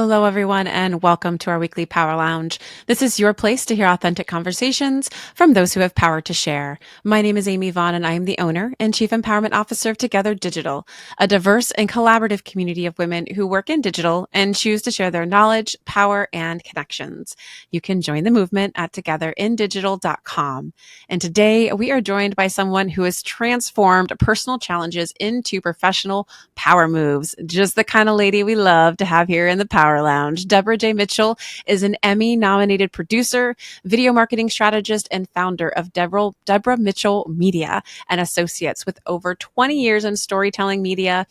Hello, everyone, and welcome to our weekly Power Lounge. This is your place to hear authentic conversations from those who have power to share. My name is Amy Vaughan, and I am the owner and Chief Empowerment Officer of Together Digital, a diverse and collaborative community of women who work in digital and choose to share their knowledge, power, and connections. You can join the movement at togetherindigital.com. And today we are joined by someone who has transformed personal challenges into professional power moves. Just the kind of lady we love to have here in the Power Lounge. Deborah J. Mitchell is an Emmy-nominated producer, video marketing strategist, and founder of Deborah Mitchell Media and Associates, with over 20 years in storytelling media,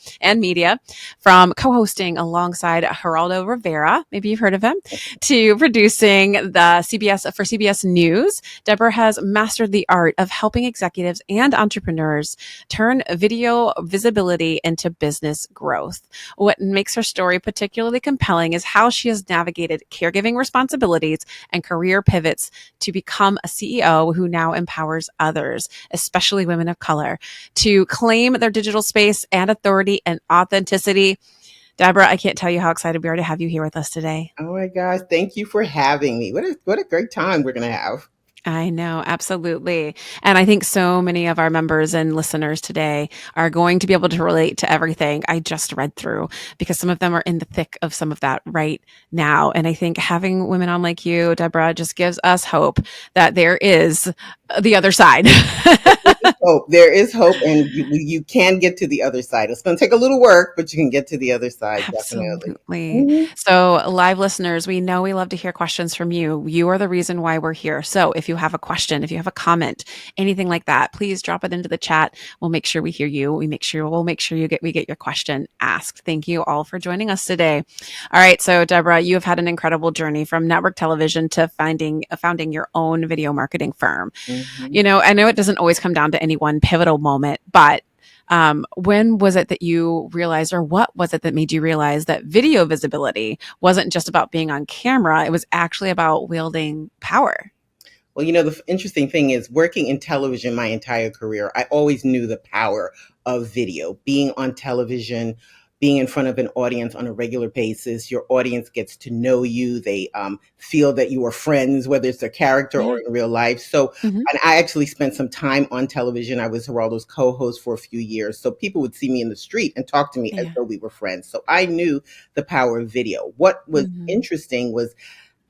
from co-hosting alongside Geraldo Rivera, maybe you've heard of him, to producing the CBS News. Deborah has mastered the art of helping executives and entrepreneurs turn video visibility into business growth. What makes her story particularly compelling is how she has navigated caregiving responsibilities and career pivots to become a CEO who now empowers others, especially women of color, to claim their digital space and authority and authenticity. Deborah, I can't tell you how excited we are to have you here with us today. Oh my gosh, thank you for having me. What a great time we're going to have. I know, absolutely. And I think so many of our members and listeners today are going to be able to relate to everything I just read through, because some of them are in the thick of some of that right now. And I think having women on like you, Deborah, just gives us hope that there is the other side. There is hope, and you can get to the other side. It's going to take a little work, but you can get to the other side, definitely. Absolutely. Mhm. So, live listeners, we know we love to hear questions from you. You are the reason why we're here. So, if you have a question, if you have a comment, anything like that, please drop it into the chat. We'll make sure we hear you. We'll make sure we get your question asked. Thank you all for joining us today. All right. So, Deborah, you have had an incredible journey from network television to founding your own video marketing firm. Mhm. You know, I know it doesn't always come down to any one pivotal moment, but when was it that you realized, or what was it that made you realize that video visibility wasn't just about being on camera? It was actually about wielding power. Well, the interesting thing is working in television my entire career, I always knew the power of video, being on television, being in front of an audience on a regular basis. Your audience gets to know you. They feel that you are friends, whether it's a character Yeah. or in real life. So, Hmm. and I actually spent some time on television. I was Geraldo's co-host for a few years. So people would see me in the street and talk to me as Yeah. though we were friends. So I knew the power of video. What was Hmm. interesting was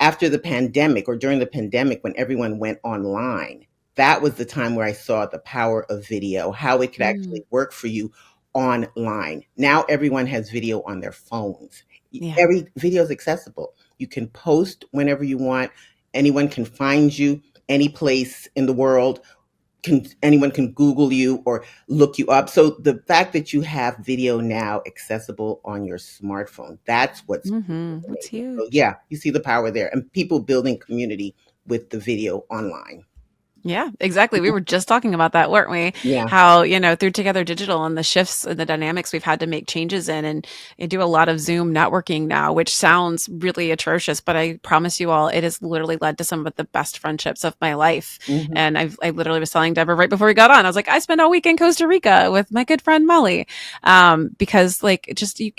after the pandemic, or during the pandemic, when everyone went online, that was the time where I saw the power of video, how it could Mm. actually work for you online. Now everyone has video on their phones. Yeah. Every video is accessible. You can post whenever you want. Anyone can find you any place in the world. Anyone can Google you or look you up. So the fact that you have video now accessible on your smartphone, that's what's That's amazing. So huge. yeah, you see the power there, and people building community with the video online. Yeah, exactly. We were just talking about that, weren't we? Yeah. How, through Together Digital and the shifts and the dynamics we've had to make changes in. And I do a lot of Zoom networking now, which sounds really atrocious, but I promise you all, it has literally led to some of the best friendships of my life. Hmm. And I literally was telling Deborah right before we got on, I was like, I spent a week in Costa Rica with my good friend Molly. Because like, just you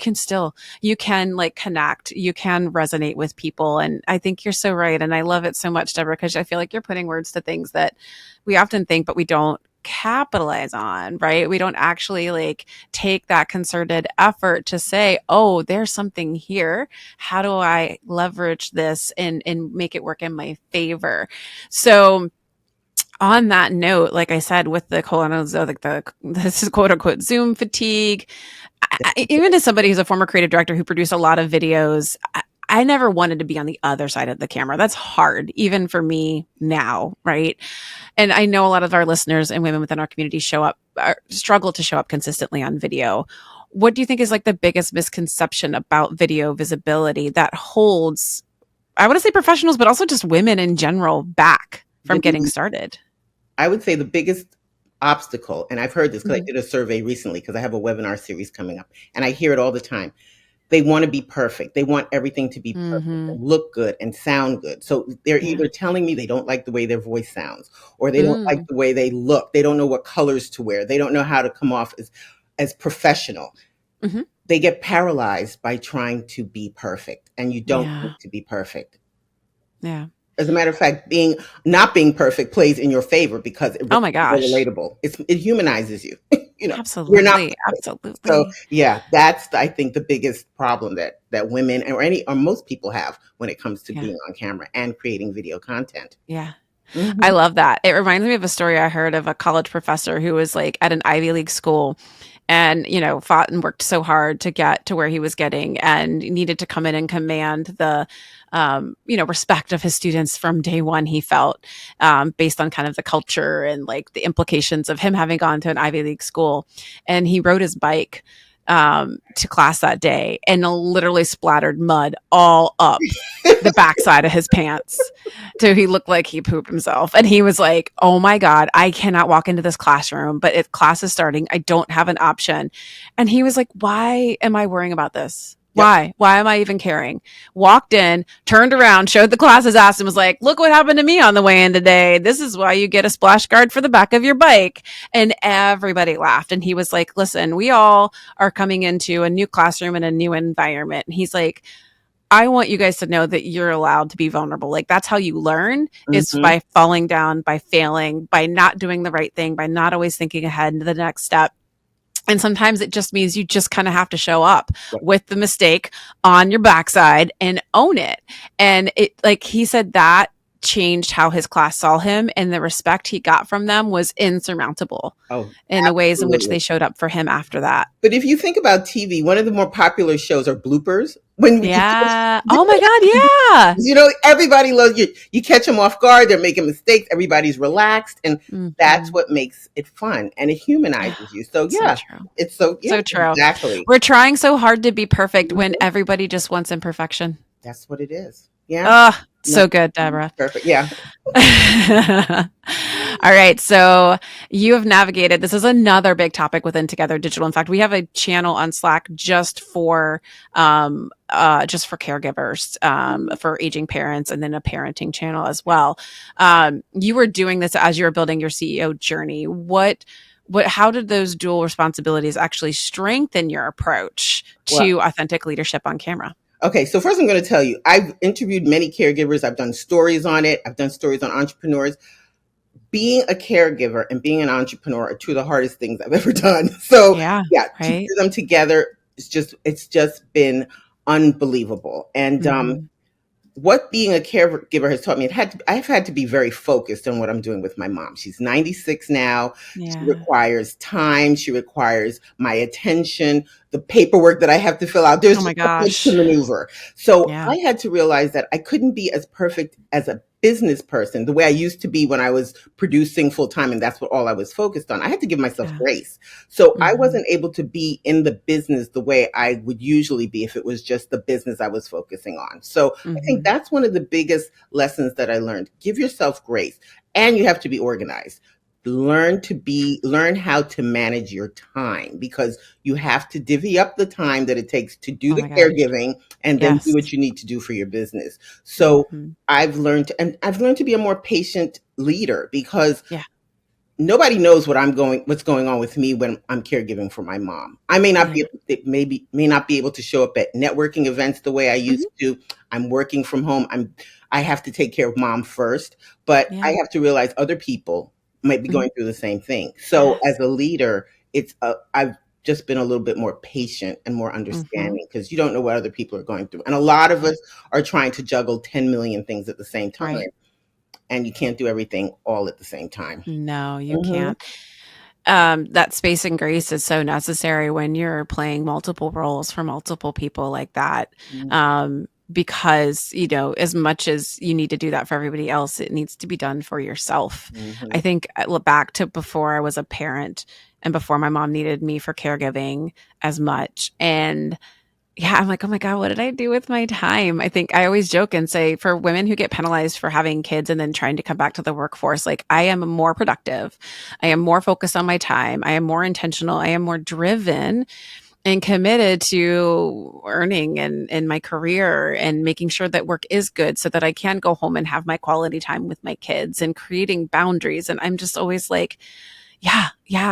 can like connect, you can resonate with people. And I think you're so right. And I love it so much, Deborah, because I feel like you're putting words to things that we often think, but we don't capitalize on, right? We don't actually like take that concerted effort to say, oh, there's something here. How do I leverage this and make it work in my favor? So on that note, like I said, with the this is quote unquote Zoom fatigue, even as somebody who's a former creative director who produced a lot of videos, I never wanted to be on the other side of the camera. That's hard, even for me now, right? And I know a lot of our listeners and women within our community struggle to show up consistently on video. What do you think is like the biggest misconception about video visibility that holds, I want to say professionals, but also just women in general back from getting The started? I would say the biggest obstacle, and I've heard this because I Mhm. did a survey recently because I have a webinar series coming up, and I hear it all the time. They want to be perfect. They want everything to be perfect Mhm. and look good and sound good. So they're Yeah. either telling me they don't like the way their voice sounds, or they don't like Mm. the way they look. They don't know what colors to wear. They don't know how to come off as professional. Mhm. They get paralyzed by trying to be perfect. and you don't Yeah. need to be perfect. Yeah. As a matter of fact, being not being perfect plays in your favor because it Oh makes my you more gosh. relatable. It humanizes you. We're not Absolutely. perfect. So Absolutely. yeah, that's I think the biggest problem that women or most people have when it comes to Yeah. being on camera and creating video content. Yeah. I Hmm. love that. It reminds me of a story I heard of a college professor who was like at an Ivy League school and, fought and worked so hard to get to where he was getting and needed to come in and command the, respect of his students from day one, he felt, based on kind of the culture and like the implications of him having gone to an Ivy League school. And he rode his bike to class that day and literally splattered mud all up the backside of his pants. So he looked like he pooped himself. And he was like, oh my God, I cannot walk into this classroom, but if class is starting, I don't have an option. And he was like, why am I worrying about this? Yep. Why? Why am I even caring? Walked in, turned around, showed the class his ass, and was like, look what happened to me on the way in today. This is why you get a splash guard for the back of your bike. And everybody laughed. And he was like, listen, we all are coming into a new classroom and a new environment. And he's like, I want you guys to know that you're allowed to be vulnerable. Like that's how you learn is Hmm. by falling down, by failing, by not doing the right thing, by not always thinking ahead into the next step. And sometimes it just means you just kind of have to show up Yep. with the mistake on your backside and own it. And it, like he said, that changed how his class saw him, and the respect he got from them was insurmountable Oh, in the ways in which they absolutely. showed up for him after that. But if you think about TV, one of the more popular shows are bloopers. When you catch, Yeah. Oh my God. Yeah. everybody loves you. You catch them off guard. They're making mistakes. Everybody's relaxed, and that's Mm-hmm. what makes it fun and it humanizes you. So So yeah, true. it's so yeah, So true. exactly. We're trying so hard to be perfect when Mhm. everybody just wants imperfection. That's what it is. Yeah, Oh, no, so good, Deborah. perfect. Yeah. All right. So you have navigated. This is another big topic within Together Digital. In fact, we have a channel on Slack just for caregivers, for aging parents, and then a parenting channel as well. You were doing this as you were building your CEO journey. How did those dual responsibilities actually strengthen your approach Well, to authentic leadership on camera? okay. So first, I'm going to tell you, I've interviewed many caregivers. I've done stories on it. I've done stories on entrepreneurs. Being a caregiver and being an entrepreneur are two of the hardest things I've ever done. So Yeah. yeah, to Right. do them together, it's just been unbelievable. And Mm-hmm. what being a caregiver has taught me, I've had to be very focused on what I'm doing with my mom. She's 96 now. She Yeah. requires time. She requires my attention, the paperwork that I have to fill out. There's Oh my just so much to gosh. maneuver. So Yeah. I had to realize that I couldn't be as perfect as a business person the way I used to be when I was producing full time, and that's what all I was focused on. I had to give myself Yeah. grace. So I Mhm. wasn't able to be in the business the way I would usually be if it was just the business I was focusing on. So I think Mhm. that's one of the biggest lessons that I learned. Give yourself grace, and you have to be organized. Learn how to manage your time, because you have to divvy up the time that it takes to do Oh the my gosh. caregiving and then do Yes. what you need to do for your business. So Mhm. I've learned to be a more patient leader, because Yeah. nobody knows what's going on with me when I'm caregiving for my mom. I may not Yeah. be may not be able to show up at networking events the way I used Mhm. to. I'm working from home. I have to take care of mom first, but I Yeah. have to realize other people might be Mhm. going through the same thing. So as Yes. a leader, I've just been a little bit more patient and more Mhm. understanding, because you don't know what other people are going through. And a lot of Yeah. us are trying to juggle 10 million things at the same time, Right. and you can't do everything all at the same time. No, you Mhm. can't. That space and grace is so necessary when you're playing multiple roles for multiple people like that. Because, as much as you need to do that for everybody else, it needs to be done for yourself. I Mhm. think I look back to before I was a parent and before my mom needed me for caregiving as much. And yeah, I'm like, oh my God, what did I do with my time? I think I always joke and say for women who get penalized for having kids and then trying to come back to the workforce, like I am more productive. I am more focused on my time. I am more intentional. I am more driven and committed to earning and in my career and making sure that work is good so that I can go home and have my quality time with my kids and creating boundaries. And I'm just always like, yeah,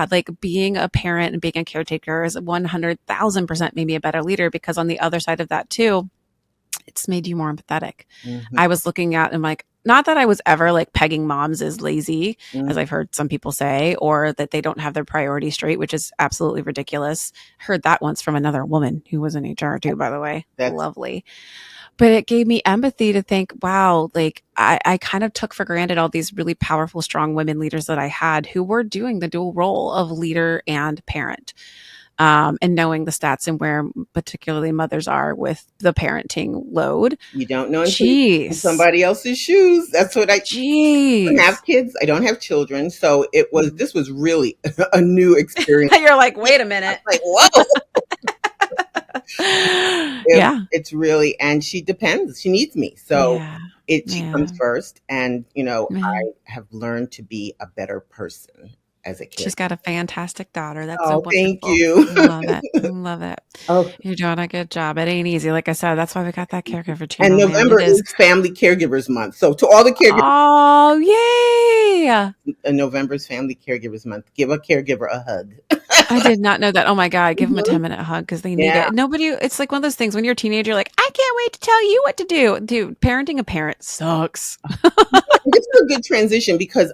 like being a parent and being a caretaker is 100,000% maybe a better leader because on the other side of that too, it's made you more empathetic. Mhm. I was looking at and like, not that I was ever like pegging moms as lazy, Mhm. as I've heard some people say, or that they don't have their priorities straight, which is absolutely ridiculous. Heard that once from another woman who was in HR too, by the way. That's Lovely. But it gave me empathy to think, wow, like I kind of took for granted all these really powerful, strong women leaders that I had who were doing the dual role of leader and parent. And knowing the stats and where particularly mothers are with the parenting load. you don't know until you in Jeez. somebody else's shoes. That's what I don't have Jeez. kids. I don't have children, so Mhm. this was really a new experience. You're like, Yeah, wait a I was minute. like, whoa. Yeah. It's really, and she depends. She needs me, so Yeah. she comes Yeah. first. And Yeah. I have learned to be a better person as a She's caregiver. got a fantastic daughter. That's so Oh, thank wonderful. you. Love it. Love it. Oh, You're doing a good job. It ain't easy. Like I said, that's why we got that caregiver and channel, man. November It is. is Family Caregivers Month. So to all the caregivers, Oh, yay. November's Family Caregivers Month. Give a caregiver a hug. I did not know that. Oh my God. Give them a Mhm. 10-minute hug because they need Yeah. it. Nobody, it's like one of those things when you're a teenager, like, I can't wait to tell you what to do. Dude, parenting a parent sucks. This is a good transition because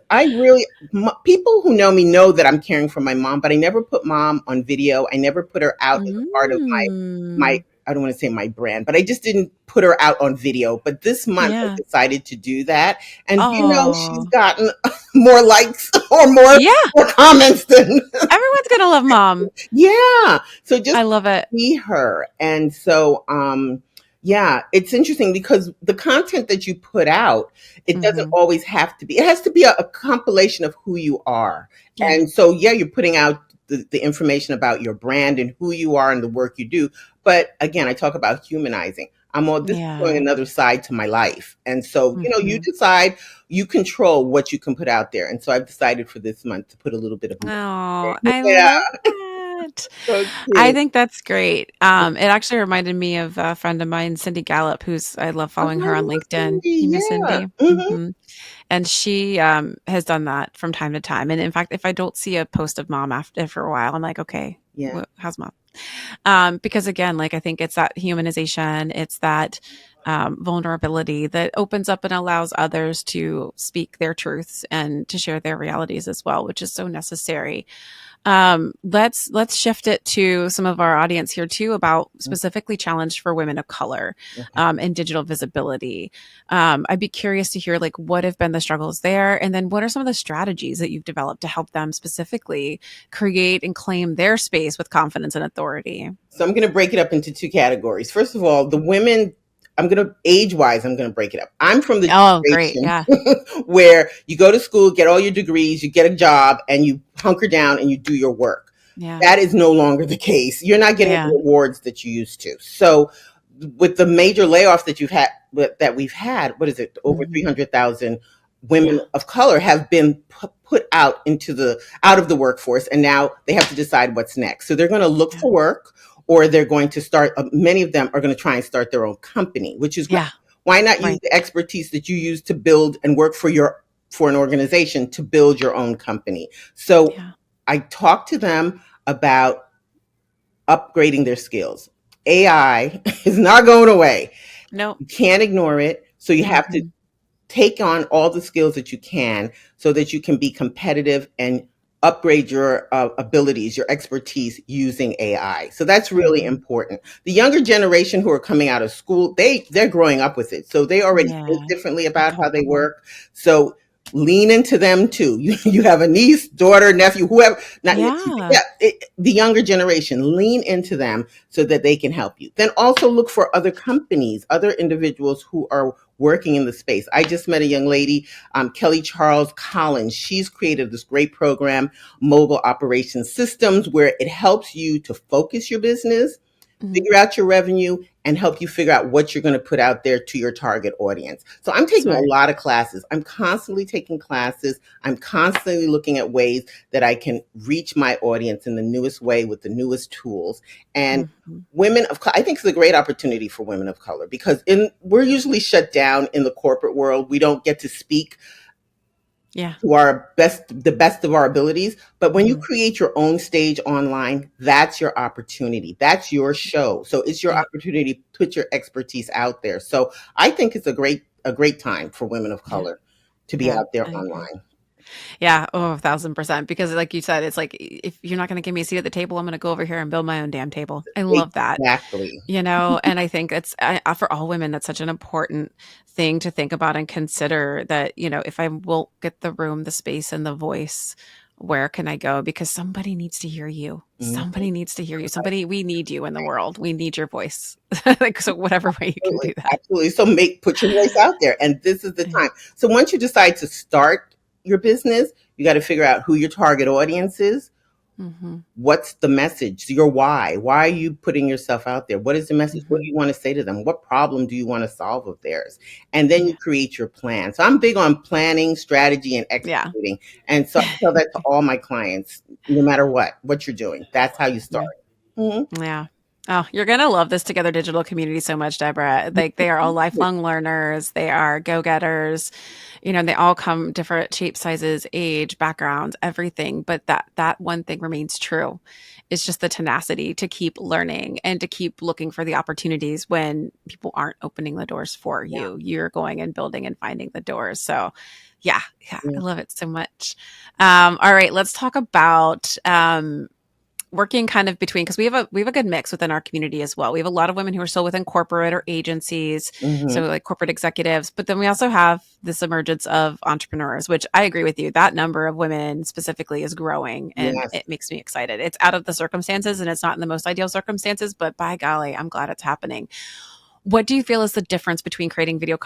people who know me know that I'm caring for my mom, but I never put mom on video. I never put her out as a part of my, Mm. I don't want to say my brand, but I just didn't put her out on video. But this month I Yeah. decided to do that. And she's Oh, gotten more likes or yeah. more comments than Everyone's going to love mom. yeah. So just I love it. see her. And so yeah, it's interesting because the content that you put out, it doesn't Hmm. always have to be. It has to be a compilation of who you are. Yeah. And so yeah, you're putting out the information about your brand and who you are and the work you do. But again, I talk about humanizing. This is showing Yeah. another side to my life. And so, you Hmm. decide, you control what you can put out there. And so I've decided for this month to put a little bit of more Oh, there. I Yeah, love that. so I cute. think that's great. It actually reminded me of a friend of mine, Cindy Gallup, who's I love Oh, following her I on love LinkedIn. Cindy. You know Yeah. Cindy? Mhm. Hmm. And she has done that from time to time. And in fact, if I don't see a post of mom after for a while, I'm like, okay, Yeah. how's mom? Because again, like I think it's that humanization, it's that vulnerability that opens up and allows others to speak their truths and to share their realities as well, which is so necessary. Let's shift it to some of our audience here too about Mm, specifically challenge for women of color okay. and digital visibility. I'd be curious to hear like what have been the struggles there, and then what are some of the strategies that you've developed to help them specifically create and claim their space with confidence and authority. So I'm going to break it up into two categories. First of all, the women, age wise, I'm going to break it up. I'm from the Oh, great. generation Yeah. where you go to school, get all your degrees, you get a job, and you hunker down and you do your work. Yeah. That is no longer the case. You're not getting Yeah. the rewards that you used to. So, with the major layoffs that we've had, what is it? Over Mhm. 300,000 women Yeah. of color have been put out out of the workforce, and now they have to decide what's next. So they're going to look Yeah. for work, or they're going to start. Many of them are going to try and start their own company, which is great. Yeah. Why not use Right. the expertise that you use to build and work for an organization to build your own company? So Yeah. I talk to them about upgrading their skills. AI is not going away. Nope. You can't ignore it. So you have to Mhm. take on all the skills that you can so that you can be competitive and upgrade your abilities, your expertise using AI. So that's really Mhm. important. The younger generation who are coming out of school, they're growing up with it. So they already think Yeah. differently They're about how they comfortable. work. So lean into them too. You have a niece, daughter, nephew, whoever, not nephew, Yeah. yeah, the younger generation, lean into them so that they can help you. Then also look for other companies, other individuals who are working in the space. I just met a young lady, Kelly Charles Collins. She's created this great program, Mobile Operations Systems, where it helps you to focus your business, Mhm. figure out your revenue, and help you figure out what you're going to put out there to your target audience. So I'm taking a Smart. lot of classes. I'm constantly taking classes. I'm constantly looking at ways that I can reach my audience in the newest way with the newest tools. And Mhm. I think it's a great opportunity for women of color because we're usually shut down in the corporate world. We don't get to speak Yeah. to the best of our abilities. But when you Hmm. create your own stage online, that's your opportunity. That's your show. So it's your Yeah. opportunity to put your expertise out there. So I think it's a great time for women of Yeah. color to be Yeah. out there I agree. online. Yeah. Oh, 1,000%. Because, like you said, it's like if you're not going to give me a seat at the table, I'm going to go over here and build my own damn table. I love that. Exactly. And I think it's for all women, that's such an important thing to think about and consider that, if I will get the room, the space, and the voice, where can I go? Because somebody needs to hear you. Mhm. Somebody needs to hear you. We need you in the world. We need your voice. Like, so whatever way you can Absolutely, do that. absolutely. So put your voice out there, and this is the Yeah. time. So once you decide to start your business, you got to figure out who your target audience is. Hmm. What's the message? Your why? Why are you putting yourself out there? What is the message? What do Hmm. you want to say to them? What problem do you want to solve of theirs? And then Yeah. you create your plan. So I'm big on planning, strategy, and Yeah. executing. And so I tell that to all my clients, no matter what you're doing. That's how you start. Yeah. Mhm. Yeah. Oh, you're going to love this Together Digital community so much, Deborah. Like, they are all lifelong learners. They are go-getters. And they all come different shape, sizes, age, backgrounds, everything. But that one thing remains true. It's just the tenacity to keep learning and to keep looking for the opportunities when people aren't opening the doors for Yeah. you. You're going and building and finding the doors. So yeah, yeah, I Yeah. love it so much. All right, let's talk about working kind of between, because we have a good mix within our community as well. We have a lot of women who are still within corporate or agencies, Hmm. so like corporate executives, but then we also have this emergence of entrepreneurs, which I agree with you. That number of women specifically is growing, and Yes. it makes me excited. It's out of the circumstances, and it's not in the most ideal circumstances, but by golly, I'm glad it's happening. What do you feel is the difference between creating video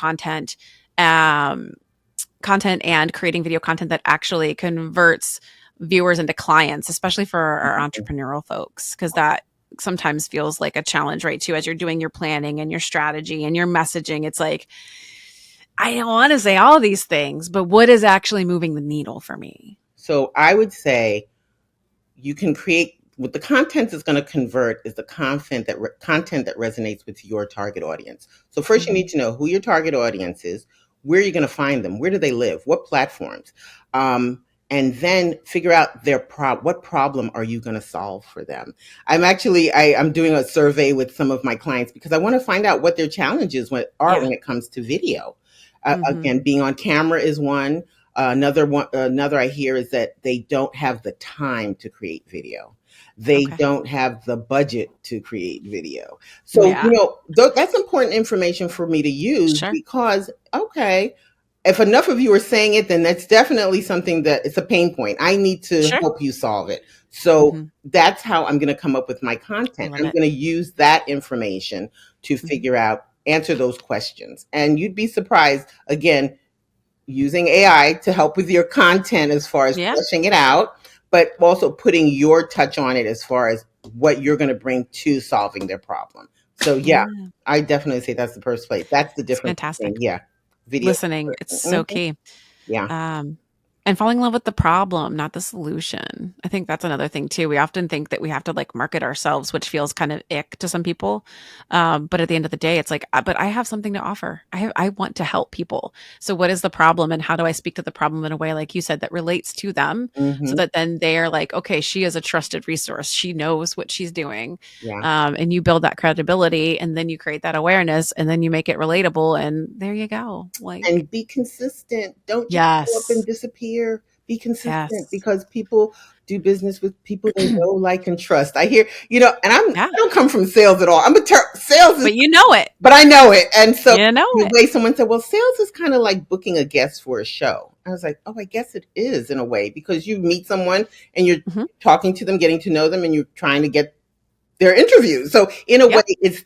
um, content and creating video content that actually converts viewers into clients, especially for our entrepreneurial folks, because that sometimes feels like a challenge, right? Too, as you're doing your planning and your strategy and your messaging, it's like, I don't want to say all these things, but what is actually moving the needle for me? So I would say you can create what the content is going to convert is the content that resonates with your target audience. So first you Hmm. need to know who your target audience is, where you're going to find them, where do they live, what platforms, and then figure out what problem are you going to solve for them. I'm doing a survey with some of my clients because I want to find out what their challenges are Yeah. when it comes to video. Hmm. Again, being on camera is one. Another I hear is that they don't have the time to create video. They Okay. don't have the budget to create video. So, Yeah. that's important information for me to use Sure. because, okay, if enough of you are saying it, then that's definitely something that it's a pain point. I need to Sure. help you solve it. So Hmm. that's how I'm going to come up with my I content. love I'm it. going to use that information to Hmm. answer those questions. And you'd be surprised, again, using AI to help with your content as far as Yeah. fleshing it out, but also putting your touch on it as far as what you're going to bring to solving their problem. So yeah, Yeah. I definitely say that's the first place. That's the It's difference fantastic. between video. Listening, it's so Mhm. key. Yeah. Um, and falling in love with the problem, not the solution. I think that's another thing too. We often think that we have to like market ourselves, which feels kind of ick to some people. But at the end of the day, it's like, but I have something to offer. I want to help people. So what is the problem, and how do I speak to the problem in a way, like you said, that relates to them, so Hmm. that then they're like, okay, she is a trusted resource. She knows what she's doing. Yeah. And you build that credibility, and then you create that awareness, and then you make it relatable, and there you go. Like, And be consistent. Don't just show up and yes. disappear. Be consistent Yes. because people do business with people they know, like, and trust. I hear, and Yeah, I don't come from sales at all. Sales is, but you know it. but I know it. And so You know the it. way someone said, well, sales is kind of like booking a guest for a show. I was like, oh, I guess it is in a way because you meet someone and you're Mhm. talking to them, getting to know them, and you're trying to get their interview. So in a way, Yep. it's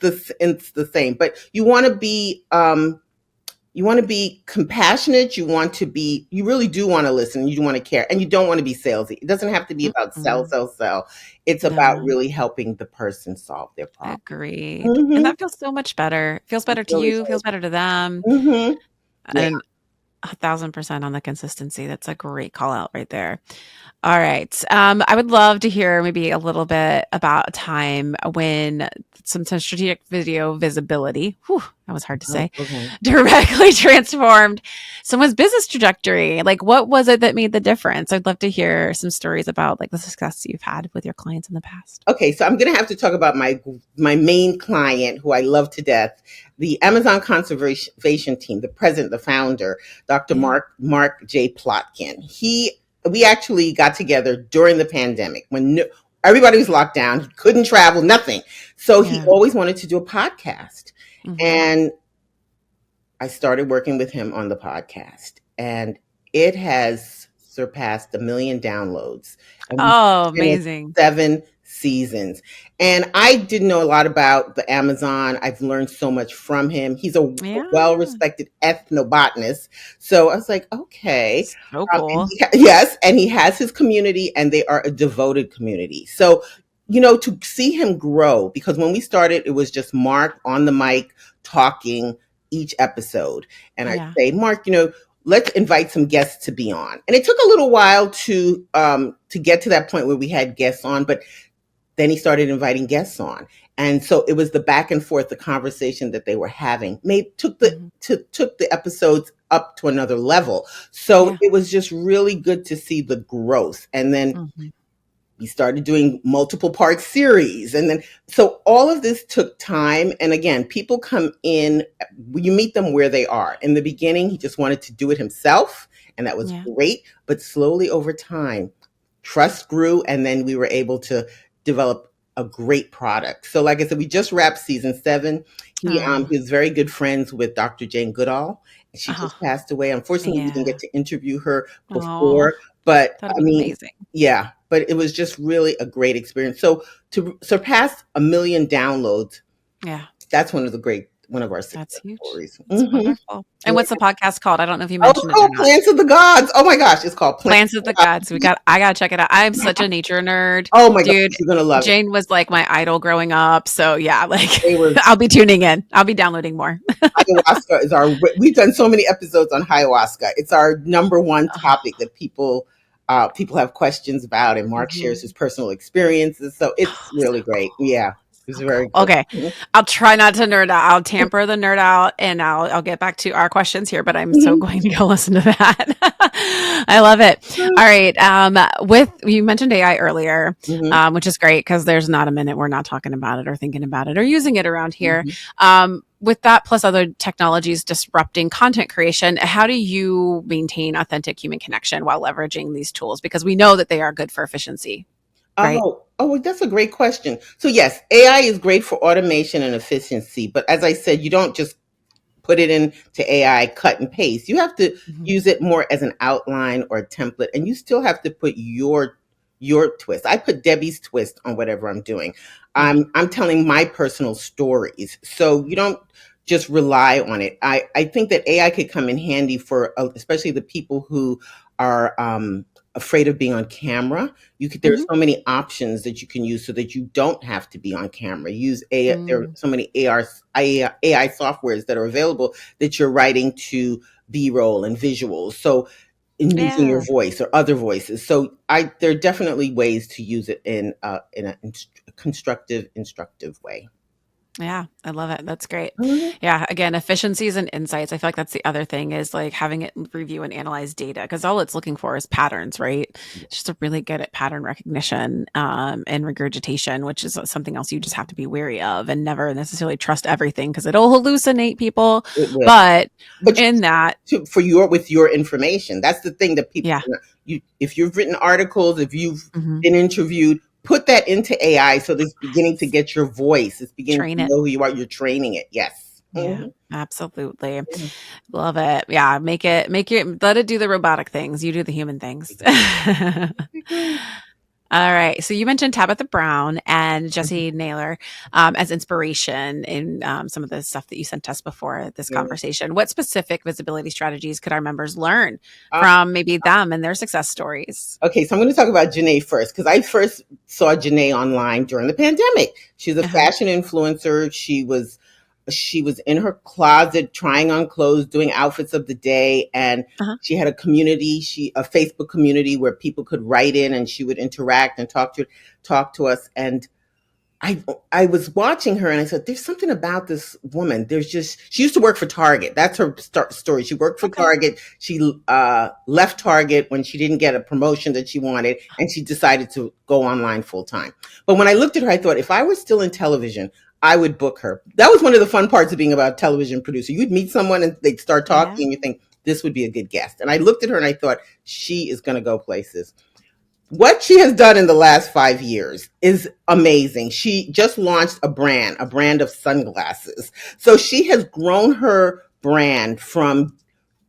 the same. But you want to be compassionate. You really do want to listen. You want to care, and you don't want to be salesy. It doesn't have to be about sell, Mm-mm. sell, sell. It's about No, really helping the person solve their problem. agreed. And Hmm. that feels so much better. Feels It better to really you, feels does. better to them. Hmm. Yeah. And 1,000% on the consistency. That's a great call out right there. All right. I would love to hear maybe a little bit about a time when some strategic video visibility, that was hard to Oh, say, okay. directly transformed someone's business trajectory? Like, what was it that made the difference? I'd love to hear some stories about like the success you've had with your clients in the past. Okay, so I'm going to have to talk about my main client, who I love to death, the Amazon conservation team, the president, the founder, Dr. Yeah. Mark J. Plotkin. We actually got together during the pandemic when everybody was locked down, he couldn't travel, nothing. So he Yeah. always wanted to do a podcast, Hmm. and I started working with him on the podcast, and it has surpassed 1 million downloads. And we've Oh, been in amazing. 7 seasons. And I didn't know a lot about the Amazon. I've learned so much from him. He's a well Yeah. respected ethnobotanist. So I was like, okay. So cool. Yes. And he has his community, and they are a devoted community. So, to see him grow, because when we started, it was just Mark on the mic talking each episode. And I Yeah. say, Mark, let's invite some guests to be on. And it took a little while to get to that point where we had guests on, but then he started inviting guests on. And so it was the back and forth, the conversation that they were having took Hmm. the episodes up to another level. So Yeah. it was just really good to see the growth. And then Hmm. we started doing multiple part series, and then so all of this took time. And again, people come in, you meet them where they are. In the beginning, he just wanted to do it himself, and that was Yeah. great. But slowly over time, trust grew, and then we were able to develop a great product. So like I said, we just wrapped season 7. Oh. He was very good friends with Dr. Jane Goodall, and she just Oh. passed away. Unfortunately, we didn't Yeah. get to interview her Oh, before, but that'd I been mean, amazing. yeah, but it was just really a great experience. So to surpass 1 million downloads, Yeah. that's one of our That's success huge. stories. That's Hmm. wonderful. And what's the podcast called? I don't know if you Oh, it's mentioned it or called not. Plants of the Gods. Oh my gosh, it's called Plants Plants of of the the Gods. I gotta check it out. I'm such a nature nerd, Oh my gosh, dude. you're gonna love it. Jane was like my idol growing up. So yeah, like They were I'll be tuning in. I'll be downloading more. Ayahuasca is our. We've done so many episodes on ayahuasca. It's our number one topic that people have questions about, and Mark shares Mhm. his personal experiences. So it's So really great. cool. Yeah, it's So very cool. good. Okay. I'll try not to nerd out. I'll tamper the nerd out and I'll get back to our questions here, but I'm so Mhm. going to go listen to that. I love it. All right. With you mentioned AI earlier, Mhm. which is great because there's not a minute we're not talking about it or thinking about it or using it around here. Mhm. With that plus other technologies disrupting content creation, how do you maintain authentic human connection while leveraging these tools? Because we know that they are good for efficiency, right? Oh, that's a great question. So yes, AI is great for automation and efficiency, but as I said, you don't just put it into AI, cut and paste. You have to Mhm. use it more as an outline or a template, and you still have to put your twist. I put Debbie's twist on whatever I'm doing. Yeah. I'm telling my personal stories, so you don't just rely on it. I think that AI could come in handy for especially the people who are afraid of being on camera. There Hmm. are so many options that you can use so that you don't have to be on camera. Use AI. There are Mm. so many AI softwares that are available that you're writing to B-roll and visuals. So in using your Yeah. voice or other voices. So there are definitely ways to use it in a constructive, instructive way. Yeah, I love it. That's great. Mhm. Yeah, again, efficiencies and insights. I feel like that's the other thing is like having it review and analyze data because all it's looking for is patterns, right? It's just really good at pattern recognition and regurgitation, which is something else you just have to be wary of and never necessarily trust everything because it'll hallucinate people. It will, But but in that, for your with your information. That's the thing that people, yeah. if you've written articles, if you've Hmm. been interviewed, put that into AI so that it's beginning to get your voice. It's beginning to Train it. know who you are. You're training it. Yes. Yeah, Mhm. absolutely. Yeah. Love it. Yeah, make it, let it do the robotic things. You do the human things. Exactly. All right. So you mentioned Tabitha Brown and Mhm. Jesse Naylor as inspiration in some of the stuff that you sent us before this Yeah. conversation. What specific visibility strategies could our members learn Uh, from maybe them and their success stories? okay, so I'm going to talk about Janae first because I first saw Janae online during the pandemic. She's a Uh-huh. fashion influencer. She was in her closet trying on clothes, doing outfits of the day, and Uh-huh. she had a Facebook community where people could write in, and she would interact and talk to us. And I was watching her and I said, there's something about this woman. She used to work for Target. That's her story. She worked for Okay. Target. She left Target when she didn't get a promotion that she wanted, and she decided to go online full time. But when I looked at her, I thought, if I were still in television, I would book her. That was one of the fun parts of being about television producer. You'd meet someone and they'd start talking Yeah. and you think, this would be a good guest. And I looked at her and I thought, she is going to go places. What she has done in the last 5 years is amazing. She just launched a brand of sunglasses. So she has grown her brand from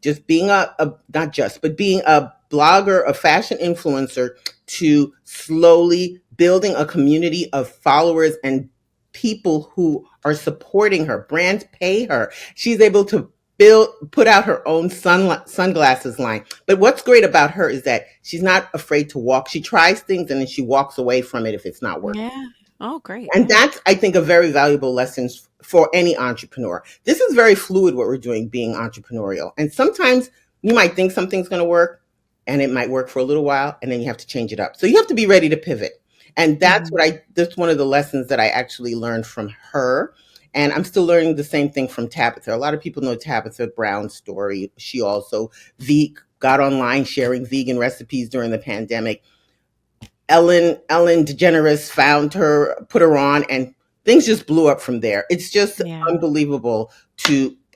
just being not just, but being a blogger, a fashion influencer, to slowly building a community of followers and people who are supporting her. Brands pay her. She's able to put out her own sunglasses line. But what's great about her is that she's not afraid to walk. She tries things and then she walks away from it if it's not working. Yeah. Oh, great. And Yeah. that's, I think, a very valuable lesson for any entrepreneur. This is very fluid what we're doing, being entrepreneurial. And sometimes you might think something's going to work and it might work for a little while and then you have to change it up. So you have to be ready to pivot. And Mhm. that's one of the lessons that I actually learned from her. And I'm still learning the same thing from Tabitha. A lot of people know Tabitha Brown's story. She also got online sharing vegan recipes during the pandemic. Ellen DeGeneres found her, put her on, and things just blew up from there. It's just Yeah. unbelievable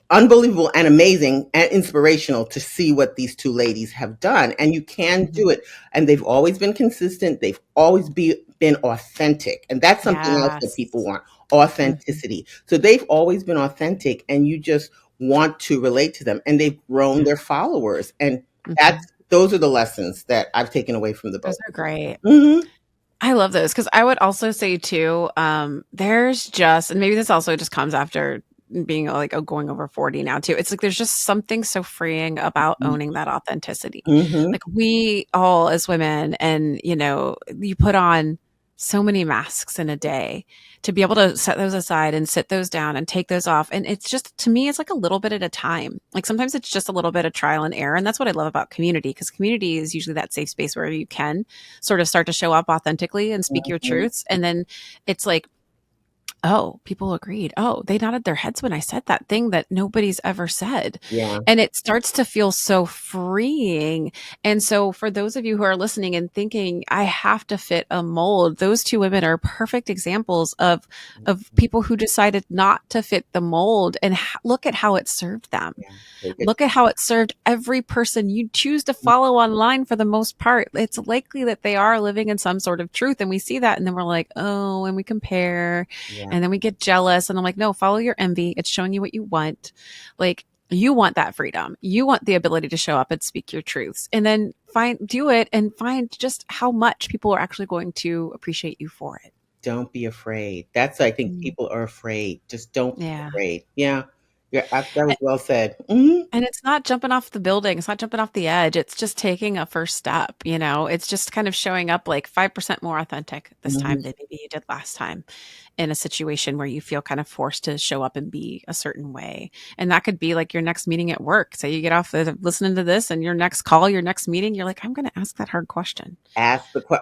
unbelievable and amazing and inspirational to see what these two ladies have done. And you can do Mhm. it. And they've always been consistent. They've always been authentic. And that's something else that Yes. people want, Mhm. authenticity. So they've always been authentic and you just want to relate to them. And they've grown Yeah. their followers. And Mhm. those are the lessons that I've taken away from the Those both are of them. great. Mm-hmm. I love those because I would also say too, there's just, and maybe this also just comes after being like going over 40 now too. It's like there's just something so freeing about owning that authenticity. Mm-hmm. Like we all as women, and you put on so many masks in a day to be able to set those aside and sit those down and take those off. And it's just, to me, it's like a little bit at a time. Like sometimes it's just a little bit of trial and error. And that's what I love about community, because community is usually that safe space where you can sort of start to show up authentically and speak your Mm-hmm. truths. And then it's like, oh, people agreed. Oh, they nodded their heads when I said that thing that nobody's ever said. Yeah. And it starts to feel so freeing. And so, for those of you who are listening and thinking, I have to fit a mold, those two women are perfect examples of people who decided not to fit the mold, and look at how it served them. Yeah. Take it. Look at how it served every person you choose to follow online. For the most part, it's likely that they are living in some sort of truth. And we see that. And then we're like, oh, and we compare Yeah. and then we get jealous. And I'm like, no, follow your envy. It's showing you what you want. Like, you want that freedom. You want the ability to show up and speak your truths, and then do it and find just how much people are actually going to appreciate you for it. Don't be afraid. That's, I think Mm. people are afraid. Just don't be Yeah. afraid. Yeah. Yeah. That was well said. Hmm. And it's not jumping off the building. It's not jumping off the edge. It's just taking a first step. It's just kind of showing up like 5% more authentic this Hmm. time than maybe you did last time, in a situation where you feel kind of forced to show up and be a certain way. And that could be like your next meeting at work. Say you get off listening to this, and your next call, your next meeting, you're like, I'm going to ask that hard question.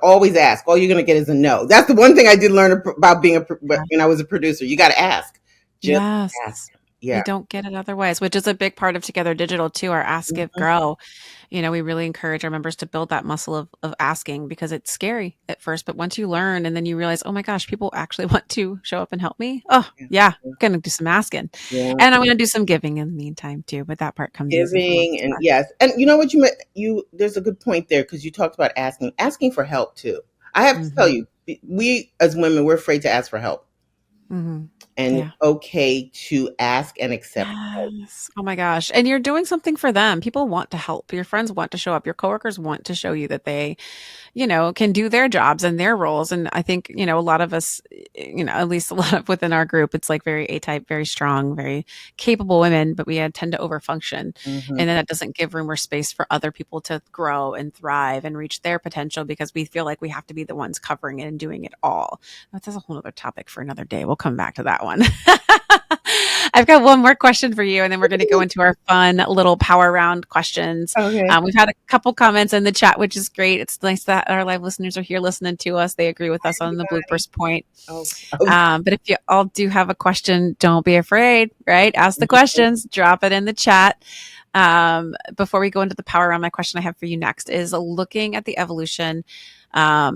Always ask. All you're going to get is a no. That's the one thing I did learn about being Yeah. when I was a producer. You got to ask. Just ask. Yes. You Yeah. don't get it otherwise, which is a big part of Together Digital too, our ask, give, Mhm. grow. We really encourage our members to build that muscle of asking, because it's scary at first, but once you learn and then you realize, oh my gosh, people actually want to show up and help me. Oh Yeah. yeah, I'm gonna do some asking, Yeah. and I'm gonna do some giving in the meantime too. But that part comes easy for most Giving and of us. yes. And you know what there's a good point there because you talked about asking for help too. I have to tell Hmm. you, we as women, we're afraid to ask for help. Hmm. And it's Yeah. okay to ask and accept help. Yes. Oh my gosh. And you're doing something for them. People want to help. Your friends want to show up. Your coworkers want to show you that they can do their jobs and their roles. And I think, a lot of us, at least a lot of within our group, it's like very A-type, very strong, very capable women, but we tend to overfunction. Mhm. And then that doesn't give room or space for other people to grow and thrive and reach their potential, because we feel like we have to be the ones covering it and doing it all. That's a whole other topic for another day. We'll come back to that one. I've got one more question for you, and then we're going to go into our fun little power round questions. Okay. We've had a couple comments in the chat, which is great. It's nice that our live listeners are here listening to us. They agree with us on the bloopers point. Oh, oh, But if you all do have a question, don't be afraid, right? Ask the questions, drop it in the chat. Before we go into the power round, my question I have for you next is looking at the evolution. Oh,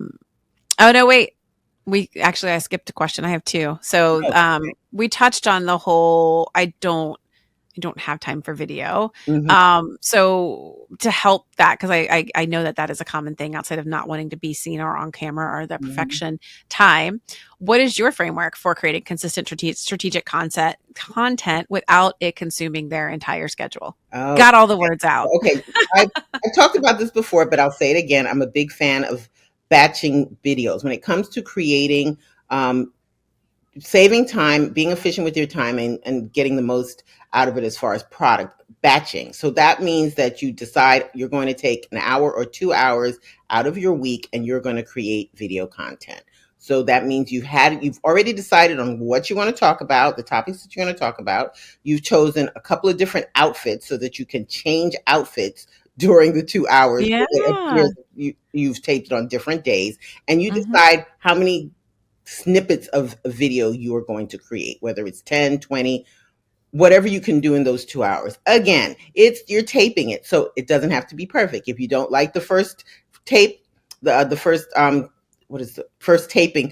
no, wait. I skipped a question. I have two. So, oh. we touched on the whole, I don't have time for video. Mhm, So to help that, because I know that that is a common thing outside of not wanting to be seen or on camera or the mhm. perfection time. What is your framework for creating consistent strategic content without it consuming their entire schedule? Oh, Got all the words out. okay. I've talked about this before, but I'll say it again. I'm a big fan of batching videos. When it comes to creating, um, saving time, being efficient with your time, and getting the most out of it as far as product batching. So that means that you decide you're going to take an hour or 2 hours out of your week and you're going to create video content. So that means you've already decided on what you want to talk about, the topics that you're going to talk about. You've chosen a couple of different outfits so that you can change outfits during the 2 hours. So it Yeah. appears you've taped it on different days, and you Hmm. decide how many snippets of a video you are going to create, whether it's 10, 20, whatever you can do in those 2 hours. Again, you're taping it, so it doesn't have to be perfect. If you don't like the first tape, the first what is the first taping,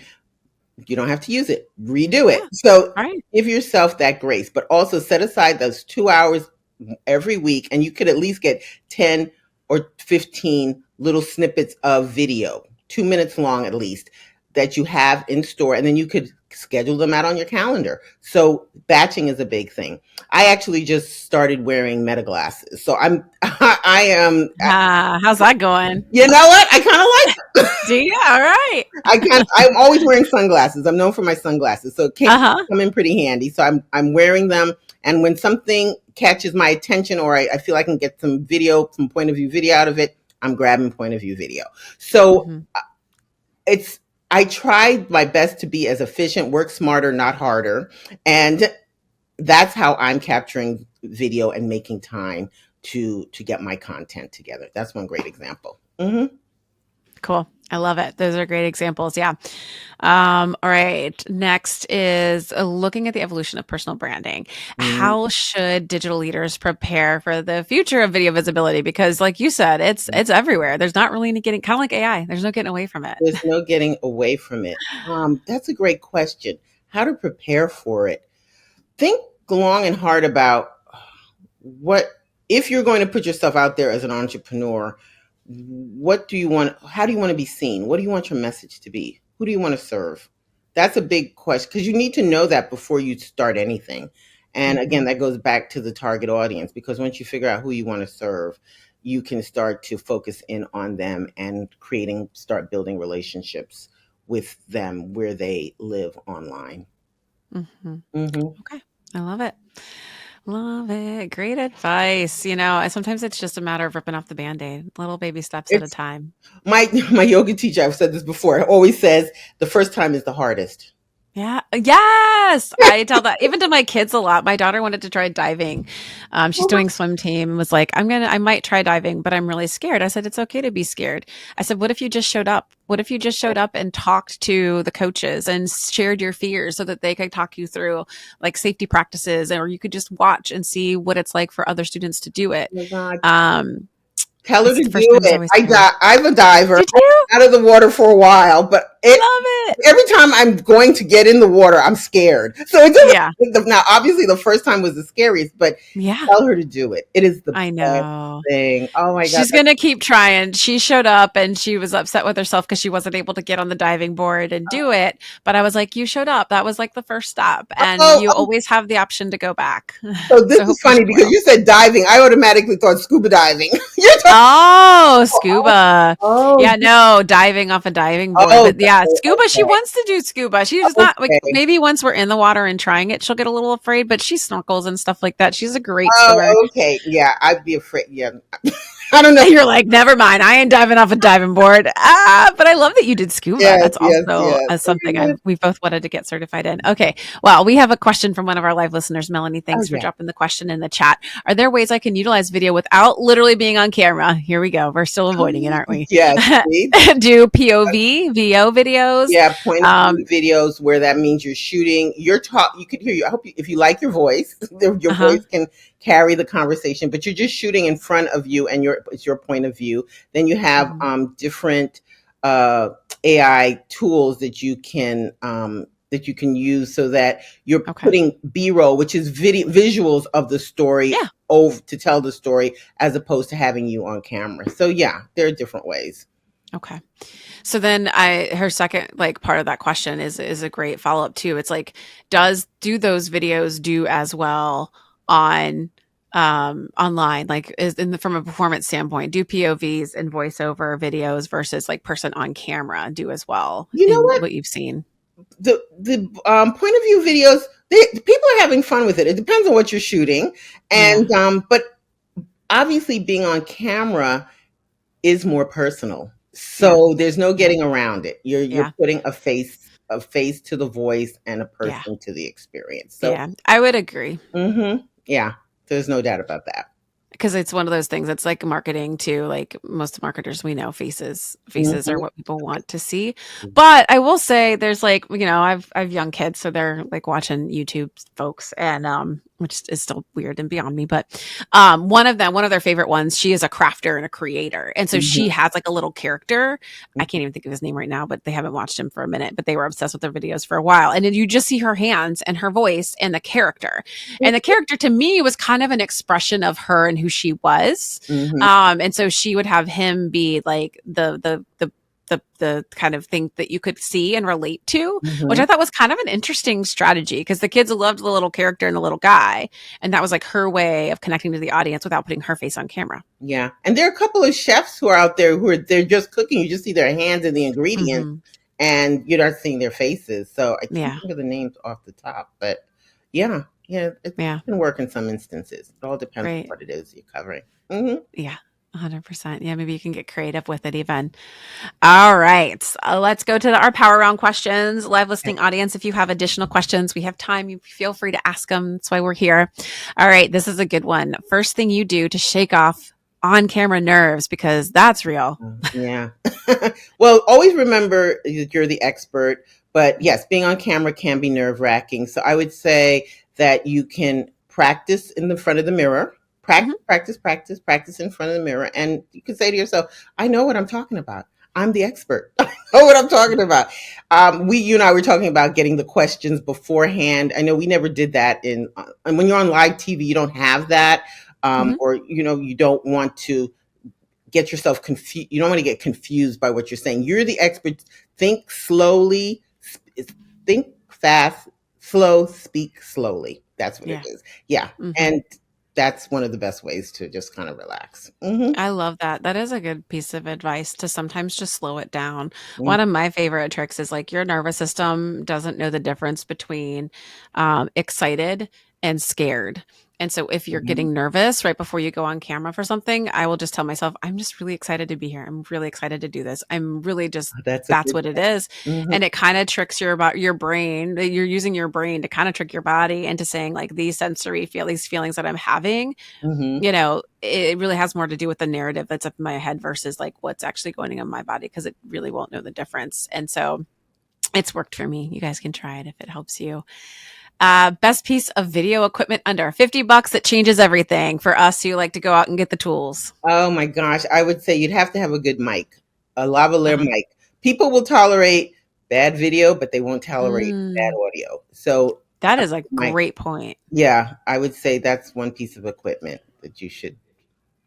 you don't have to use it. Redo it. Yeah. So Right. give yourself that grace, but also set aside those 2 hours every week, and you could at least get 10 or 15 little snippets of video, 2 minutes long at least, that you have in store, and then you could schedule them out on your calendar. So batching is a big thing. I actually just started wearing meta glasses, so I am. How's that going? You know what? I kind of like. Do you? All right. I'm always wearing sunglasses. I'm known for my sunglasses, so it Uh huh. come in pretty handy. So I'm wearing them, and when something catches my attention, or I feel I can get some point of view video out of it, I'm grabbing point of view video. So Hmm. it's I tried my best to be as efficient, work smarter, not harder, and that's how I'm capturing video and making time to get my content together. That's one great example. Hmm. Cool. I love it. Those are great examples. Yeah. All right. Next is looking at the evolution of personal branding. How should digital leaders prepare for the future of video visibility? Because, like you said, it's everywhere. There's not really any getting kind of like AI. There's no getting away from it. There's no getting away from it. That's a great question. How to prepare for it? Think long and hard about what if you're going to put yourself out there as an entrepreneur. What do you want? How do you want to be seen? What do you want your message to be? Who do you want to serve? That's a big question because you need to know that before you start anything. And Hmm. again, that goes back to the target audience, because once you figure out who you want to serve, you can start to focus in on them and start building relationships with them where they live online. Hmm. Hmm. Okay. I love it. Love it. Great advice. Sometimes it's just a matter of ripping off the band-aid, little baby steps at a It's time. my yoga teacher. I've said this before. Always says the first time is the hardest. Yeah. Yes. I tell that even to my kids a lot. My daughter wanted to try diving. She's doing swim team and was like, I might try diving, but I'm really scared. I said, it's okay to be scared. I said, what if you just showed up? What if you just showed up and talked to the coaches and shared your fears so that they could talk you through like safety practices, or you could just watch and see what it's like for other students to do it. Oh my God. Um, Tell her it's to the first do time is it. always scary. I'm a diver. Did I'm you? out of the water for a while, but Love it. every time I'm going to get in the water, I'm scared. So it Yeah. doesn't. Now, obviously, the first time was the scariest, but Yeah. tell her to do it. It is the I best know. thing. Oh my God. She's gonna keep trying. She showed up and she was upset with herself because she wasn't able to get on the diving board and do it. But I was like, you showed up. That was like the first step. And Oh, you always have the option to go back. so this So is hopefully funny she because will. you said diving. I automatically thought scuba diving. You're talking. Oh, scuba. Oh, Yeah, no, diving off a diving board. oh, But yeah, scuba, she okay, wants to do scuba. She's not like okay. maybe once we're in the water and trying it, she'll get a little afraid, but she snorkels and stuff like that. She's a great swimmer. Oh, okay. Yeah, I'd be afraid. Yeah, I don't know. You're like, never mind. I ain't diving off a diving board. But I love that you did scuba. Yes, That's yes, also yes. something we've both wanted to get certified in. Okay. Well, we have a question from one of our live listeners, Melanie. Oh Thanks for yeah. dropping the question in the chat. Are there ways I can utilize video without literally being on camera? Here we go. We're still avoiding it, aren't we? Yes. See? Do POV, VO videos. Yeah, point of view Um, videos where that means you're shooting. You're talk. You could hear you. I hope you, if you like your voice, your uh-huh. voice can carry the conversation. But you're just shooting in front of you, and it's your point of view. Then you have Mhm. different uh, AI tools that you can use so that you're Okay. putting B-roll, which is visuals of the story Yeah. over to tell the story, as opposed to having you on camera. So yeah, there are different ways. Okay. So then her second like part of that question is a great follow-up too. It's like, do those videos do as well on online? Like from a performance standpoint, do POVs and voiceover videos versus like person on camera do as well You know in what? what you've seen? The point of view videos, people are having fun with it. It depends on what you're shooting, Yeah. and but obviously being on camera is more personal, Yeah. so there's no Yeah. getting around it. You're Yeah. putting a face to the voice and a Yeah. person to the experience. So Yeah. I would agree. yeah, there's no doubt about that. Because it's one of those things that's like marketing too. Like most marketers we know, faces are Hmm. what people want to see. But I will say there's like, I've young kids, so they're like watching YouTube folks, and which is still weird and beyond me. But one of their favorite ones, she is a crafter and a creator. And so she Hmm. has like a little character. I can't even think of his name right now, but they haven't watched him for a minute, but they were obsessed with their videos for a while. And then you just see her hands and her voice and the character. And the character to me was kind of an expression of her and who she was. Hmm. And so she would have him be like the kind of thing that you could see and relate to, which Hmm. I thought was kind of an interesting strategy because the kids loved the little character and the little guy. And that was like her way of connecting to the audience without putting her face on camera. Yeah, and there are a couple of chefs who are out there they're just cooking. You just see their hands and the ingredients, Hmm. and you're not seeing their faces. So I can't Yeah. think of the names off the top, but yeah, yeah, it Yeah. can work in some instances. It all depends on Great. what it is you're covering. Hmm. Yeah. 100%. Yeah. Maybe you can get creative with it even. All right. Let's go to our power round questions. Live listening audience, if you have additional questions, we have time. You feel free to ask them. That's why we're here. All right. This is a good one. First thing you do to shake off on camera nerves, because that's real. Yeah. Well, always remember that you're the expert, but yes, being on camera can be nerve wracking. So I would say that you can practice in the front of the mirror. Hmm. Practice in front of the mirror. And you can say to yourself, I know what I'm talking about. I'm the expert. I know what I'm talking about. You and I were talking about getting the questions beforehand. I know we never did that and when you're on live TV, you don't have that. Hmm. Or, you don't want to get yourself confused. You don't want to get confused by what you're saying. You're the expert. Think slowly, think fast, slow, speak slowly. That's what it Yeah. is. Yeah. Hmm. And that's one of the best ways to just kind of relax. Hmm. I love that. That is a good piece of advice to sometimes just slow it down. Hmm. One of my favorite tricks is like your nervous system doesn't know the difference between excited and scared. And so if you're getting nervous right before you go on camera for something, I will just tell myself, I'm just really excited to be here. I'm really excited to do this. I'm really just That's a that's good what it is. one. And it kind of tricks your brain. You're using your brain to kind of trick your body into saying like these feelings that I'm having, Hmm. it really has more to do with the narrative that's up in my head versus like what's actually going on in my body, because it really won't know the difference. And so it's worked for me. You guys can try it if it helps you. Best piece of video equipment under $50 that changes everything for us who like to go out and get the tools. Oh my gosh. I would say you'd have to have a good mic, a lavalier Uh-huh. mic. People will tolerate bad video, but they won't tolerate bad Mm, audio. So that a is a good mic. great point. Yeah, I would say that's one piece of equipment that you should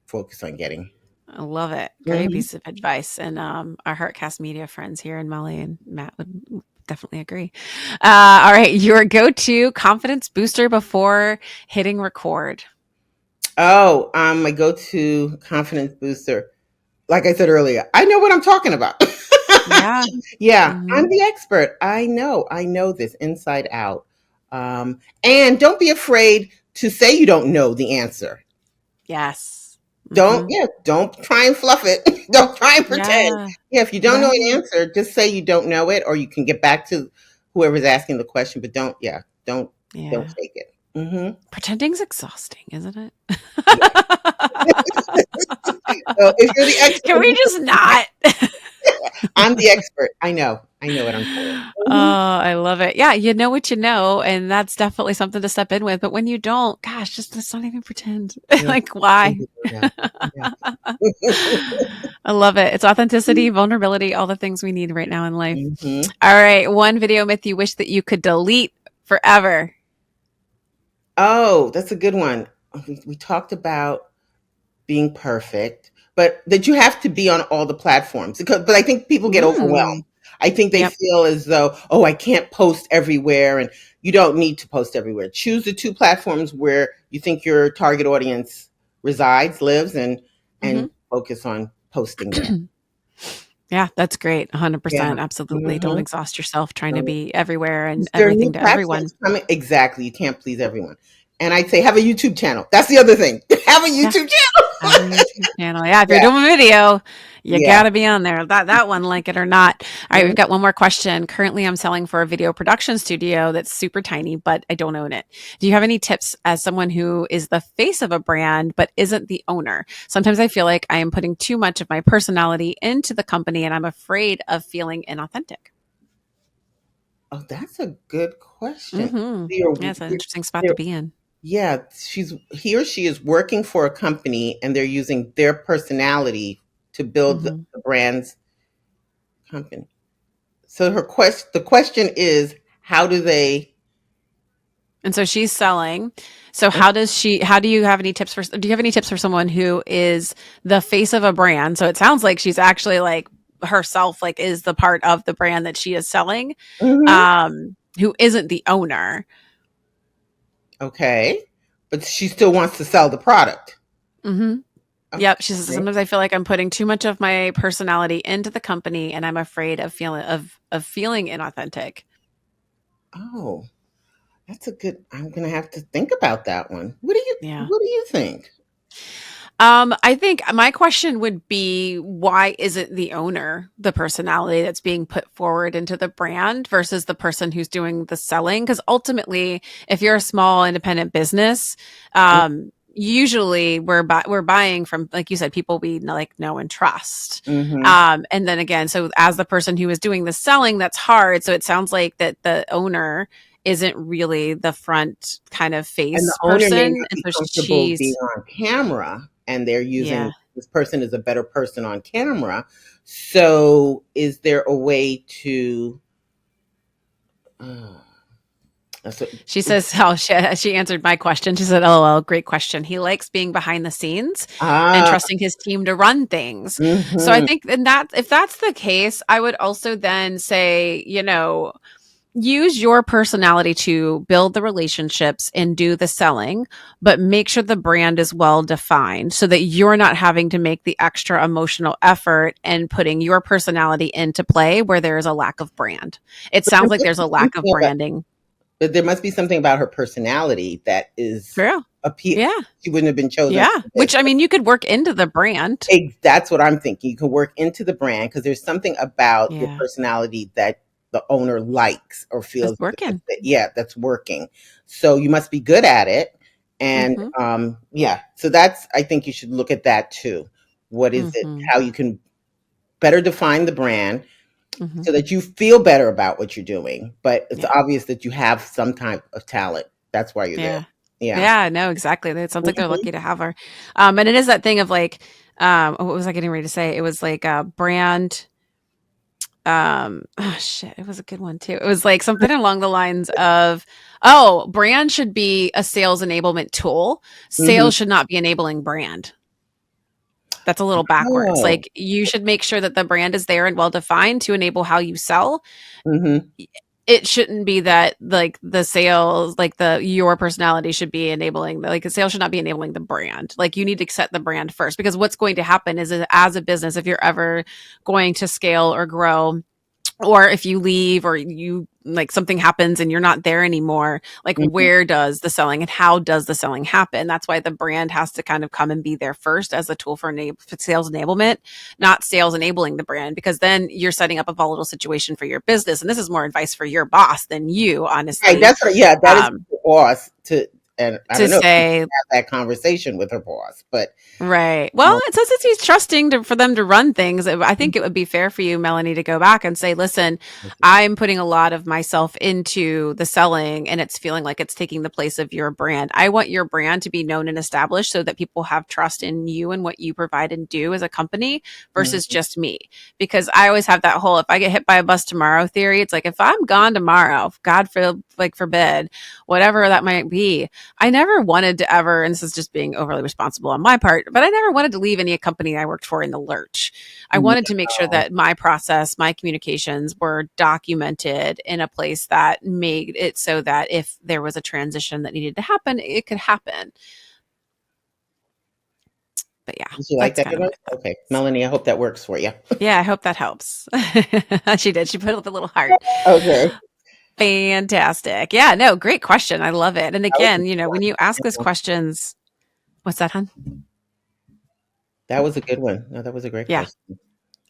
focus on getting. I love it. Great Mhm. piece of advice. And our Heartcast Media friends here, and Molly and Matt would definitely agree. All right. Your go to confidence booster before hitting record. Oh, my go-to confidence booster. Like I said earlier, I know what I'm talking about. Yeah. Yeah, I'm Hmm. the expert. I know this inside out. And don't be afraid to say you don't know the answer. Yes. Mhm. don't try and fluff it. Don't try and pretend. Yeah. Yeah, if you don't know an Right. answer, just say you don't know it, or you can get back to whoever's asking the question, but don't Yeah. fake it. Hmm. Pretending's exhausting, isn't it? Yeah. So if you're the Can expert, we just not? I'm the expert. I know what I'm Oh, saying. I love it. Yeah, you know what you know, and that's definitely something to step in with. But when you don't, gosh, just let's not even pretend. Yeah, Like, why? you don't know. Yeah. I love it. It's authenticity, vulnerability, all the things we need right now in life. Hmm. All right, one video myth you wish that you could delete forever. Oh, that's a good one. We talked about being perfect, but that you have to be on all the platforms. But I think people get overwhelmed. Mm, I think they yep. feel as though, oh, I can't post everywhere, and you don't need to post everywhere. Choose the two platforms where you think your target audience resides, lives, and Hmm. focus on posting there. Yeah, that's great. Yeah. 100%. Absolutely. Don't Hmm. exhaust yourself trying to be everywhere and There are new everything to everyone. platforms coming. Exactly. You can't please everyone. And I'd say have a YouTube channel. That's the other thing. Have a Yeah. YouTube channel. Have a YouTube channel. Yeah, if you're Yeah. doing video, you Yeah. gotta be on there. That one, like it or not. All right, we've got one more question. Currently, I'm selling for a video production studio that's super tiny, but I don't own it. Do you have any tips as someone who is the face of a brand but isn't the owner? Sometimes I feel like I am putting too much of my personality into the company, and I'm afraid of feeling inauthentic. Oh, that's a good question. Mm-hmm. Yeah, You're, it's an interesting spot to you're, be in. yeah, he or she is working for a company and they're using their personality to build Mm-hmm. the brand's company. So the question is, how do they? And so she's selling. So how do you have any tips do you have any tips for someone who is the face of a brand? So it sounds like she's actually like herself, like is the part of the brand that she is selling, Mhm. who isn't the owner. Okay, but she still wants to sell the product. Hmm. Yep. She says Okay. sometimes I feel like I'm putting too much of my personality into the company and I'm afraid of feeling inauthentic. Oh, that's a good. I'm gonna have to think about that one. Yeah. What do you think? I think my question would be why isn't the owner the personality that's being put forward into the brand versus the person who's doing the selling? Because ultimately, if you're a small independent business, usually we're buying from, like you said, people we like know and trust. Mm-hmm. And then again, so as the person who is doing the selling, that's hard. So it sounds like that the owner isn't really the front kind of And the face owner may person, not and be so comfortable being she's on camera, and they're yeah. using this person is a better person on camera. So, is there a way to? Uh, that's what, She says, "Oh, she answered my question." She said, "Oh, well, great question. He likes being behind the scenes and ah, trusting his team to run things." So I mm-hmm. think in that if that's the case, I would also then say, use your personality to build the relationships and do the selling, but make sure the brand is well defined so that you're not having to make the extra emotional effort and putting your personality into play where there is a lack of brand. It But there sounds like must there's be a lack of something about, branding. but there must be something about her personality that is True. appeal. Yeah. She wouldn't have been chosen Yeah, for this. which I mean, you could work into the brand. That's what I'm thinking. You can work into the brand because there's something about your Yeah, personality that the owner likes or it's feels working. yeah, that's working. So you must be good at it. And Mhm, yeah, so that's I think you should look at that too. What is it? mhm, How you can better define the brand mhm. so that you feel better about what you're doing. But it's Yeah, obvious that you have some type of talent. That's why you're there. yeah. Yeah. Yeah, no, exactly. It sounds like they're Mhm. lucky to have her. And it is that thing of like, what was I getting ready to say? It was like a brand, oh shit, it was a good one too. It was like something along the lines of, oh, brand should be a sales enablement tool. Mhm. Sales should not be enabling brand. That's a little backwards. Oh. Like you should make sure that the brand is there and well defined to enable how you sell. Mhm. It shouldn't be that like the sales, like the your personality should be enabling like the sales should not be enabling the brand. Like you need to set the brand first because what's going to happen is as a business, if you're ever going to scale or grow, or if you leave or you like something happens and you're not there anymore, like Mhm. where does the selling and how does the selling happen? That's why the brand has to kind of come and be there first as a tool for sales enablement, not sales enabling the brand, because then you're setting up a volatile situation for your business. And this is more advice for your boss than you, Right, honestly. that's what, yeah, that is Um, the boss to, and I to don't know if she say, had that conversation with her boss, but, right. Well, um, it says that he's trusting for them to run things. I think it would be fair for you, Melanie, to go back and say, listen, I'm putting a lot of myself into the selling and it's feeling like it's taking the place of your brand. I want your brand to be known and established so that people have trust in you and what you provide and do as a company versus mhm, just me. Because I always have that whole, if I get hit by a bus tomorrow theory, it's like, if I'm gone tomorrow, God forbid, whatever that might be, I never wanted to ever, and this is just being overly responsible on my part, but I never wanted to leave any company I worked for in the lurch. I wanted to make sure no. that my process, my communications were documented in a place that made it so that if there was a transition that needed to happen, it could happen. But yeah, Did you like that's that kind of my advice? Okay, thoughts. Melanie, I hope that works for you. Yeah, I hope that helps. She did. She put up a little heart. Okay. Fantastic. Yeah, no, great question. I love it. And That was a again, good when you ask those one. questions, what's that, hun? That was a good one. No, that was a great Yeah. question.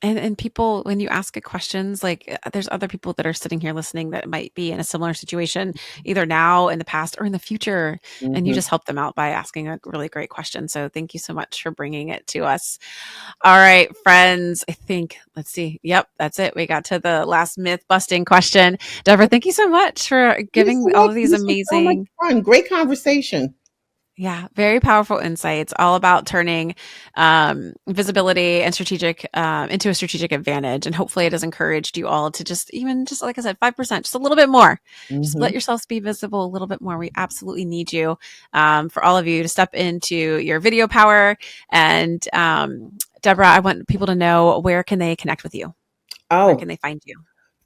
And people, when you ask it questions, like there's other people that are sitting here listening that might be in a similar situation, either now, in the past, or in the future. And you Mhm. just help them out by asking a really great question. So thank you so much for bringing it to us. All right, friends. I think, let's see. Yep, that's it. We got to the last myth busting question. Deborah, thank you so much for Thank you giving so all much. of these This was so much amazing, fun. Great conversation. yeah, very powerful insights, all about turning visibility and strategic into a strategic advantage. And hopefully, it has encouraged you all to just like I said, 5%, just a little bit more. Just let Mhm. yourselves be visible a little bit more. We absolutely need you, for all of you to step into your video power. And Deborah, I want people to know, where can they connect with you? Where Oh, can they find you?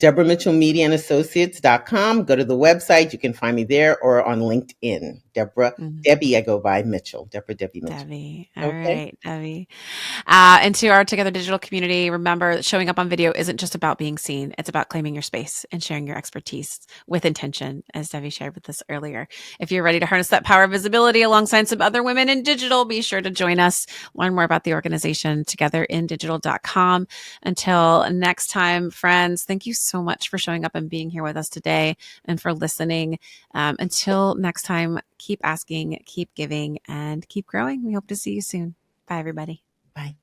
Deborah Mitchell Media and Associates.com. Go to the website. You can find me there or on LinkedIn. Mhm. Debbie, I go by Mitchell. Deborah Debbie Mitchell. Debbie. All Okay. right, Debbie. And to our Together Digital community, remember that showing up on video isn't just about being seen. It's about claiming your space and sharing your expertise with intention, as Debbie shared with us earlier. If you're ready to harness that power of visibility alongside some other women in digital, be sure to join us. Learn more about the organization togetherindigital.com. Until next time, friends, thank you so much for showing up and being here with us today and for listening. Until next time, keep asking, keep giving, and keep growing. We hope to see you soon. Bye, everybody. Bye.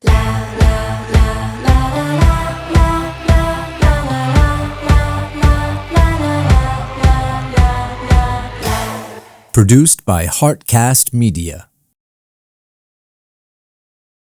Produced by Heartcast Media.